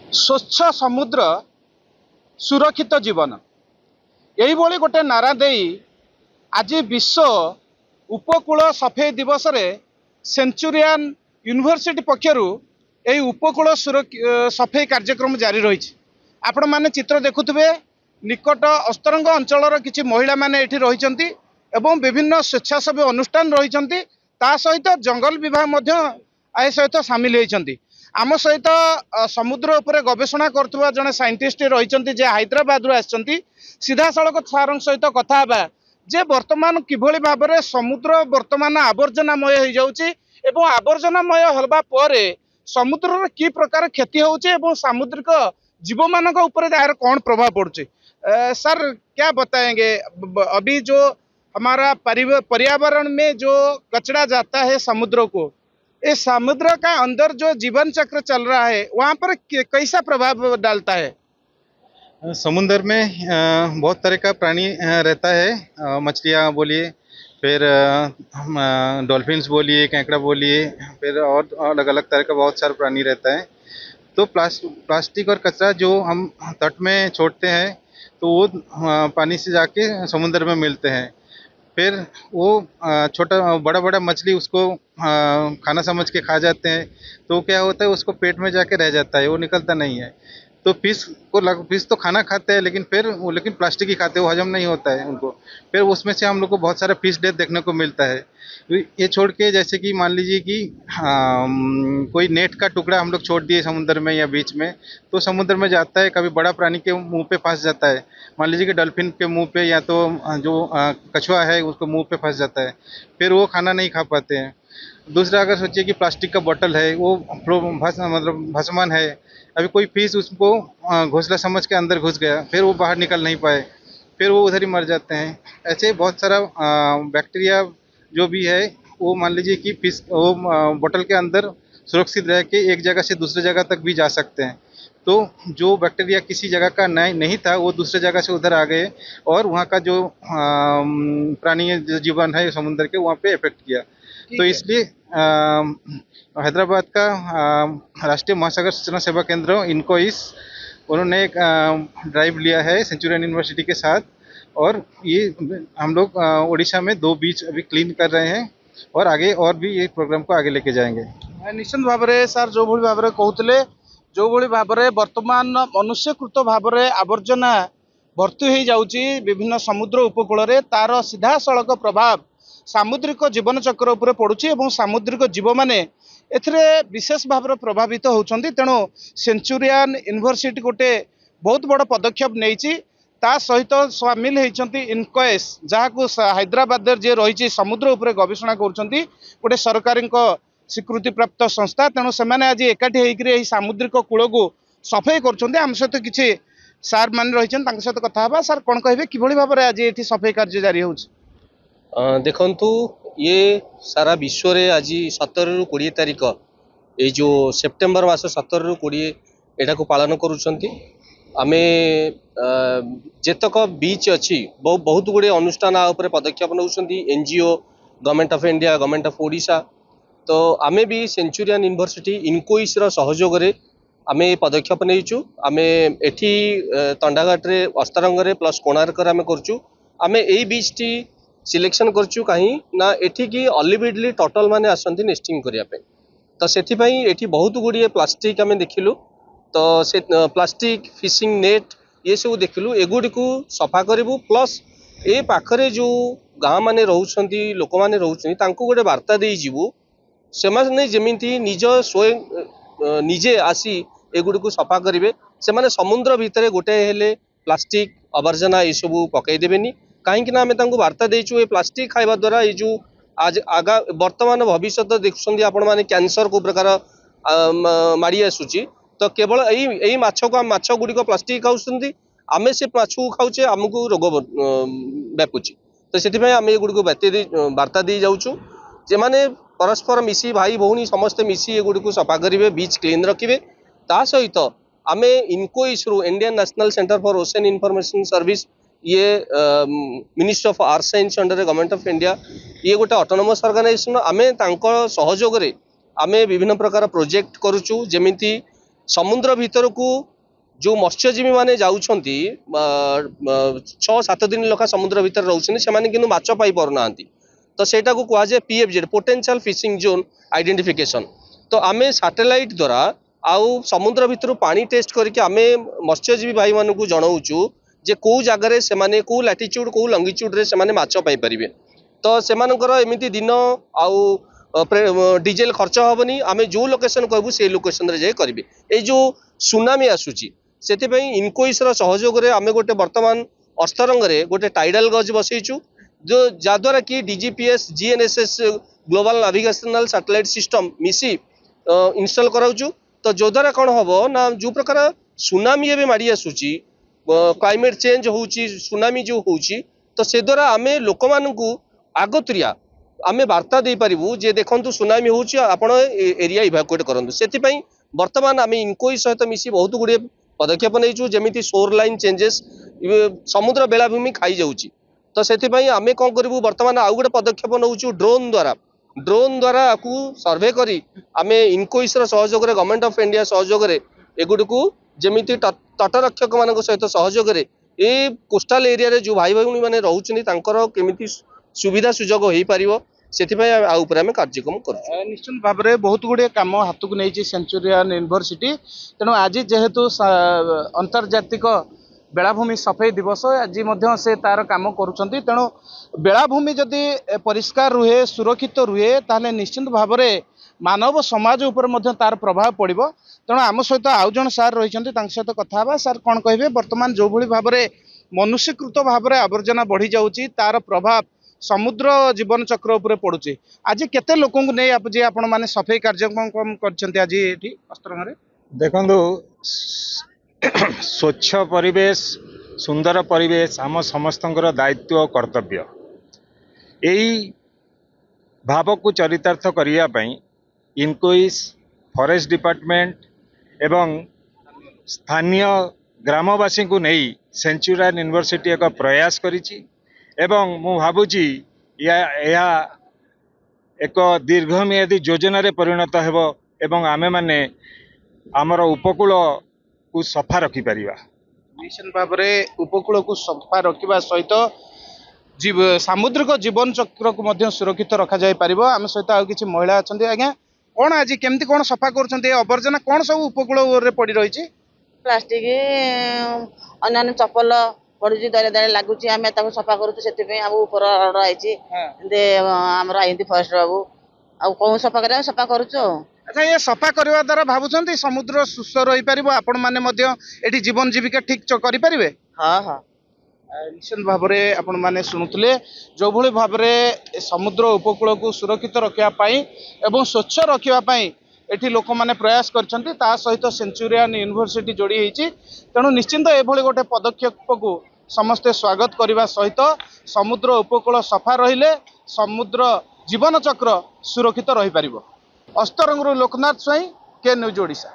स्वच्छ समुद्र सुरक्षित जीवन यही गोटे नारा दे आज विश्व उपकूल सफाई दिवस रे सेंचुरियन यूनिवर्सिटी पक्षर यही उपकूल सफाई कार्यक्रम जारी रही। आपण माने चित्र देखुवे निकट अस्तरंग अंचल किसी महिला माने एठी रहिचंती एवं विभिन्न स्वेच्छासेवी अनुष्ठान रही सहित जंगल विभाग ए सहित सामिल होती। आम सहित समुद्र उपर गवेषणा करुवा जड़े साइंटिस्ट रही हैदराबाद आसी सीधा सड़क सार सहित कथा जे वर्तमान किभली भाव में समुद्र वर्तमान आवर्जनामय हो जाउची एवं आवर्जनामय होगा पर समुद्र की प्रकार क्षति होउची सामुद्रिक जीव मान यार कौन प्रभाव पड़ुची। सर क्या बताएंगे अभी जो हमारा पर्यावरण में जो कचरा जाता है समुद्र को, इस समुद्र का अंदर जो जीवन चक्र चल रहा है वहाँ पर कैसा प्रभाव डालता है? समुद्र में बहुत तरह का प्राणी रहता है, मछलियाँ बोलिए, फिर डॉल्फिन्स बोलिए, केंकड़ा बोलिए, फिर और अलग अलग तरह का बहुत सारा प्राणी रहता है। तो प्लास्टिक और कचरा जो हम तट में छोड़ते हैं तो वो पानी से जाके समुद्र में मिलते हैं। फिर वो छोटा बड़ा बड़ा मछली उसको खाना समझ के खा जाते हैं, तो क्या होता है उसको पेट में जाके रह जाता है, वो निकलता नहीं है। तो फिश तो खाना खाते हैं लेकिन प्लास्टिक ही खाते हैं, वो हजम नहीं होता है उनको। फिर उसमें से हम लोग को बहुत सारा फिश डेथ देखने को मिलता है। ये छोड़ के जैसे कि मान लीजिए कि कोई नेट का टुकड़ा हम लोग छोड़ दिए समुद्र में या बीच में, तो समुद्र में जाता है, कभी बड़ा प्राणी के मुंह पे फंस जाता है। मान लीजिए कि डॉल्फिन के मुंह पे या तो जो कछुआ है उसको मुंह पे फंस जाता है, फिर वो खाना नहीं खा पाते हैं। दूसरा अगर सोचिए कि प्लास्टिक का बोतल है, वो मतलब भस्मान है, अभी कोई फिश उसको घोंसला समझ के अंदर घुस गया, फिर वो बाहर निकल नहीं पाए, फिर वो उधर ही मर जाते हैं। ऐसे बहुत सारा बैक्टीरिया जो भी है वो मान लीजिए कि फिश वो बोतल के अंदर सुरक्षित रह के एक जगह से दूसरी जगह तक भी जा सकते हैं। तो जो बैक्टीरिया किसी जगह का नहीं था वो दूसरे जगह से उधर आ गए और वहाँ का जो प्राणी जो जीवन है समुद्र के वहाँ पे इफेक्ट किया। तो इसलिए हैदराबाद का राष्ट्रीय महासागर सूचना सेवा केंद्र इनको उन्होंने एक ड्राइव लिया है सेंचुरियन यूनिवर्सिटी के साथ, और ये हम लोग उड़ीसा में 2 बीच अभी क्लीन कर रहे हैं और आगे और भी ये प्रोग्राम को आगे लेके जाएंगे। निश्चित भाव में सर जो भाव में कहते जो भाव में वर्तमान मनुष्यकृत भाव में आवर्जना भर्ती हो जाउची विभिन्न समुद्र उपकूल रे, तार सीधा सड़क प्रभाव सामुद्रिक जीवन चक्र उपर पड़ुची एवं सामुद्रिक जीव माने एथिरे विशेष भाव प्रभावित होउछंती। तेणु सेंचुरियन यूनिवर्सिटी गोटे बहुत बड़ पदक्षेप नहीं ता सहित सामिल होती इनक्वेस जहाँ हैदराबाद जे रही समुद्र उपर गवेषणा करुँच गोटे सरकारी स्वीकृति प्राप्त संस्था। तेणु से आज एकाठी होकर सामुद्रिक कूल को सफाई कर आम सहित किसी सार मान रही सहित कथा। सार कौन कहे कि भाव में आज ये सफाई कार्य जारी हो? देखंतु ये सारा विश्व रे आज 17 रु 20 तारीख ये जो सेप्टेम्बर मास 17 रु 20 एटा को पालन करुछंती। आमे जेतक बीच अच्छी बहुत गुड़े अनुष्ठान आ उपरे पदक्षेप नउछंती, NGO, government of India, government of Odisha. तो आमे भी सेंचुरियन यूनिवर्सिटी इनकोइस रो सहयोग रे आमे पदक्षेप नैचु। आमे एठी तंडाघाट रे अस्तरंग रे प्लस कोणार्क रे आमे करचु। आमे एई बीच टी सिलेक्शन करचु कहीं ना एठी की अलिविडली टोटल माने आसंती नेस्टिंग करिया पे। तो सेठी पई एठी बहुत गुड़िए प्लास्टिक आमे देखिलु, तो से प्लास्टिक फिशिंग नेट ये सब देखिलु, एगुडी को सफा करिवु। प्लस ए पाखरे जो गाँ माने रहउछंती लोक माने रहउछंती तांको गोटे वार्ता देई जीवु, से माने जेमिति निज स्वयं निजे आसी एगुडी को सफा करिवे। से माने समुद्र भितरे गोटे हेले प्लास्टिक आवर्जना ये सब पकई देबेनी, कहीं आम वार्ता देचु। प्लास्टिक खाइबा द्वारा ये जो आज आगा वर्तमान भविष्य देखुं आपण मैंने कैंसर को प्रकार माड़ी आसूची। तो केवल यही माछ को माछ गुड़िक प्लास्टिक खाऊँ, आम से माछ को खाऊे आमको रोग व्यापुची। तो से आम ये गुड़ी वार्ता दी जाऊँ जे माने परस्पर मिसी भाई भौणी समस्ते मिसी ये गुड़ी को सफा करेंगे, बीच क्लीन रखिए। ता सहित आम इनको इसरू Indian national centre for ocean information service ये ministry of earth science under government of India ये गोटे ऑटोनोमस ऑर्गेनाइजेशन। आमे तांको सहयोग रे आमे विभिन्न प्रकार प्रोजेक्ट करूचु, जेमिति समुद्र भीतर को जो मत्स्यजीवी माने जाउछंती 6-7 दिन लखा समुद्र भीतर रहउछनी सेमाने किनु माछ पाई परना तो सेटा को कहा जाए पीएफजेड पोटेंशियल फिशिंग जोन आइडेंटिफिकेशन। तो आमे सैटेलाइट द्वारा आउ समुद्र भीतर पानी टेस्ट करके आमे मत्स्यजीवी भाई मानू को जनाऊचु जे को जगह से माने को लैटिट्यूड को लंगिट्यूड रे से माने माछ पाई परिबे। तो सेमानकर एमिति दिन आउ डीजेल खर्च हेनी आम जो लोकेशन कहबू से लोकेशन रे जाए करेंगे। ये जो सुनामी आसूची से इनकोइसर सहयोग आम गोटे बर्तमान अस्तरंग रे गोटे टाइडल गज बसईचु जो जद्वारा कि DGPS GNSS global navigational satellite system मिसी इंस्टॉल कराऊचु। तो जो द्वारा कौन हम ना जो प्रकार सुनामी एवं माड़ी आसूची क्लाइमेट चेंज होउची सुनामी जो होउची तो से द्वारा आम लोक मानू आगतुरिया आमे वार्ता दे पारिबु जे देखंतु सुनामी होउची आपण एरिया इवाकुएट करंतु। सेति वर्तमान आमे इनकोई सहित मिसी बहुत गुड़े पदक्षेप नैचु जेमिति शोर लाइन चेंजेस समुद्र बेलाभूमि खाई जाउची। तो सेति आमे कोन करिबु वर्तमान आउ गुटे पदक्षेप नउचु ड्रोन द्वारा आकु सर्वे करी आमे इनकोइसर सहयोग रे गवर्नमेंट ऑफ इंडिया सहयोग रे एगुडकू जेमिति तटरक्षक मानक सहित सहयोग रे ए कोस्टल एरिया रे जो भाई भाई माने रहउचनी तांकर केमिति सुविधा सुजोग हो पारिबो सेतिपय आ ऊपर आमे कार्यक्रम कर निश्चित भाव में बहुत गुड़े कम हाथ को नहीं सेंचुरियन यूनिवर्सिटी तेणु आज जेहेतु अंतर्जातिक बेलाभूमि सफाई दिवस आज से तार कम करुँच तेणु बेलाभूमि जदि परिष्कार रुहे सुरक्षित रुहे ताहले निश्चित भाव में मानव समाज उपर तार प्रभाव पड़ो। तेणु आम सहित आउ जन सार रही सहित कथा सार कौन कहे बर्तमान जो भाव में मनुष्यकृत भाव में आवर्जना बढ़ी जाऊँगी तार प्रभाव समुद्र जीवन चक्र उपरे पड़ुची। आज केते लोक नहीं आपण माने सफाई कार्यक्रम करछन्ते आज एठी अस्तरंग रे देखंतु स्वच्छ परिवेश सुंदर परिवेश आम समस्तंकर दायित्व और कर्तव्य यही भाव को चरितार्थ करिया पई इनकोइस फॉरेस्ट डिपार्टमेंट एवं स्थानीय ग्रामवासी को नहीं सेंचुरियन यूनिवर्सिटी एक प्रयास करिछि एवं मु भावुची या एक दीर्घमियादी योजना रे परिणत हेबो एवं आमे माने आमर उपकूल को सफा रखि परिबा। निश्चित भाव में उपकूल को सफा रखा सहित सामुद्रिक जीवन चक्र को मध्य सुरक्षित रखा जाय परिबो। आम सहित आउ किछि महिला अछन्ती आज्ञा कोन आज केमती कोन सफा करछन्ती अवर्जना कोन सब उपकूल रे पड़ी रहिछि प्लास्टिक अन्य चप्पल पड़ुची दरे दरे लगुच आम सफा करूपर अर्डर आई आमर फरेस्ट बाबू आ कौन सफा कर सफा करुचु। अच्छा ये सफा करने द्वारा भावुं समुद्र सुस्थ रही पार आपण मैंने जीवन जीविका ठीक करें। हाँ हाँ निश्चित भाव में आपण मैंने शुणुले जो भाई भाव में समुद्र उपकूल को सुरक्षित रखापी एवं स्वच्छ रखापी एठी लोक माने प्रयास करछन्ती ता सहित सेंचुरियन यूनिवर्सिटी जोड़ी होईची। तेणु निश्चिंत एभली गोटे पदक्षेप को समस्ते स्वागत करने सहित समुद्र उपकूल सफा रहिले समुद्र जीवन चक्र सुरक्षित रही पारिबो। अस्तरंगरू लोकनाथ स्वाई के न्यूज ओडिशा।